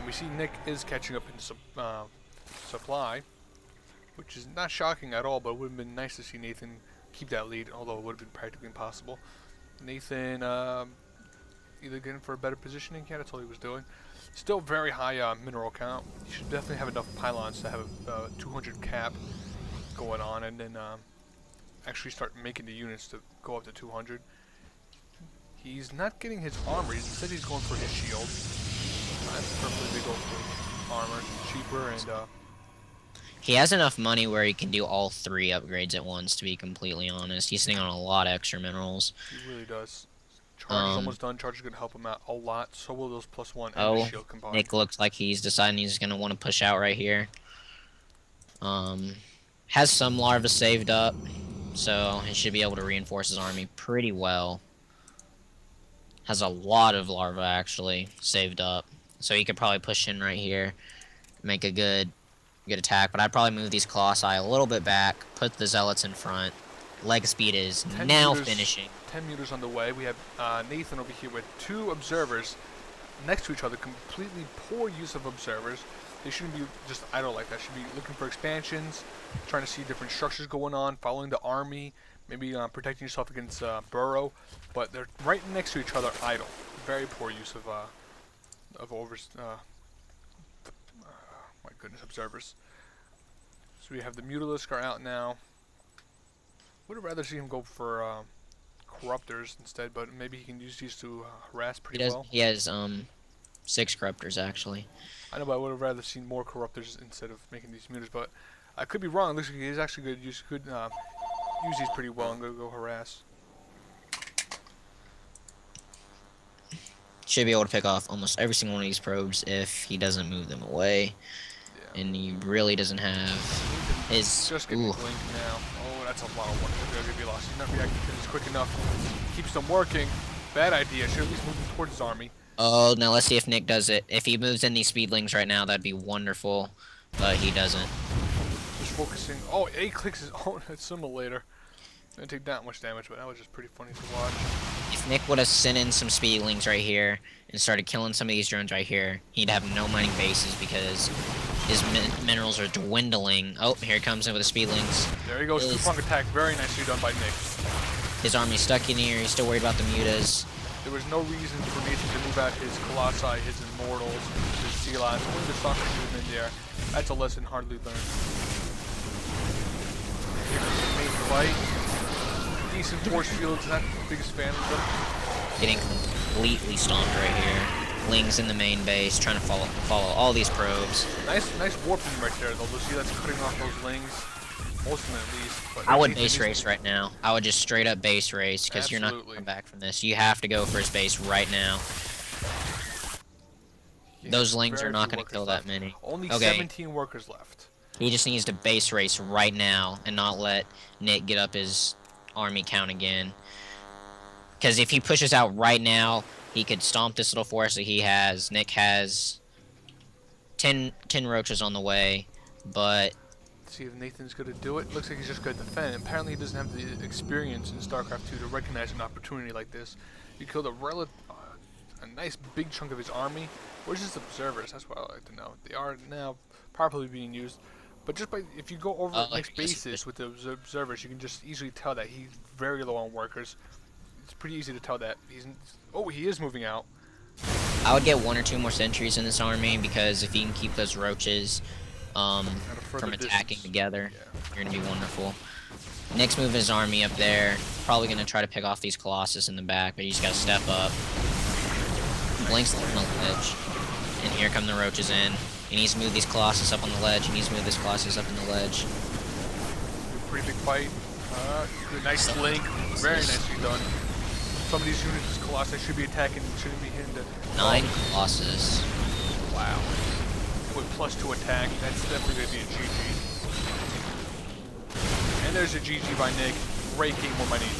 we see Nick is catching up in supply, which is not shocking at all, but it would have been nice to see Nathan keep that lead, although it would have been practically impossible. Nathan either getting for a better positioning, yeah, that's all he was doing. Still very high mineral count. You should definitely have enough pylons to have a 200 cap going on, and then actually start making the units to go up to 200. He's not getting his armor. Instead, he's going for his shield. That's perfectly. They go for armor, cheaper, and he has enough money where he can do all 3 upgrades at once, to be completely honest. He's sitting on a lot of extra minerals. he really does. Charge is almost done. Charge is going to help him out a lot. So will those +1 and the Oh, shield combined. Nick looks like he's deciding he's going to want to push out right here. Has some larvae saved up, so he should be able to reinforce his army pretty well. Has a lot of larvae, actually, saved up. So he could probably push in right here, make a good attack. But I'd probably move these Colossi a little bit back, put the Zealots in front. Leg speed is now finishing. 10 meters on the way. We have Nathan over here with 2 observers next to each other. Completely poor use of observers. They shouldn't be just idle like that. Should be looking for expansions, trying to see different structures going on, following the army, maybe protecting yourself against burrow. But they're right next to each other, idle. Very poor use of my goodness, observers. So we have the Mutalisk are out now. Would have rather see him go for corruptors instead, but maybe he can use these to harass pretty well. He has 6 corruptors actually. I know, but I would have rather seen more corruptors instead of making these mutants. But I could be wrong. It looks like he's actually good. Use these pretty well and go harass. Should be able to pick off almost every single one of these probes if he doesn't move them away. Yeah. And he really doesn't have his. Just getting blinked now. Oh, that's a lot of work. They're gonna be lost. He's not reacting to this quick enough. Keeps them working. Bad idea. Should at least move him towards his army. Oh, now let's see if Nick does it. If he moves in these speedlings right now, that'd be wonderful. But he doesn't. Just focusing. Oh, A clicks his own assimilator. Didn't take that much damage, but that was just pretty funny to watch. If Nick would have sent in some speedlings right here and started killing some of these drones right here, he'd have no mining bases because his minerals are dwindling. Oh, here he comes in with the speedlings. There he goes. Two-prong attack. Very nicely done by Nick. His army's stuck in here. He's still worried about the mutas. There was no reason for Nathan to move out his Colossi, his Immortals, his Zealots. Only the Stalker should have been there. That's a lesson hardly learned. Here's the main fight. Decent force fields, not the biggest fan of them. Getting completely stomped right here. Lings in the main base, trying to follow all these probes. Nice warping right there, though. The Zealots cutting off those Lings. Most of them at least. But I would base race right now. I would just straight up base race because you're not going to come back from this. You have to go for his base right now. Yeah, those Lings are not going to kill that many. Only 17 workers left. He just needs to base race right now and not let Nick get up his army count again. Because if he pushes out right now, he could stomp this little force that he has. Nick has 10 roaches on the way, but... See if Nathan's going to do it. Looks like he's just going to defend. Apparently he doesn't have the experience in StarCraft 2 to recognize an opportunity like this. You killed a nice big chunk of his army. Where's his observers? That's what I like to know. They are now properly being used. But just by if you go over next bases with the observers, you can just easily tell that he's very low on workers. It's pretty easy to tell that he is moving out. I would get 1 or 2 more sentries in this army because if he can keep those roaches from attacking together, you're gonna be wonderful. Nick's moving his army up there. Probably gonna try to pick off these Colossus in the back, but he's gotta step up. Blink's on the ledge, and here come the roaches in. He needs to move these Colossus up on the ledge. He needs to move this Colossus up on the ledge. Pretty big fight. Good, nice link. Very nicely done. Some of these units, Colossus should be attacking. Shouldn't be hitting the 9 Colossus. Wow. With +2 attack, that's definitely going to be a GG. And there's a GG by Nick. Great game, what I need.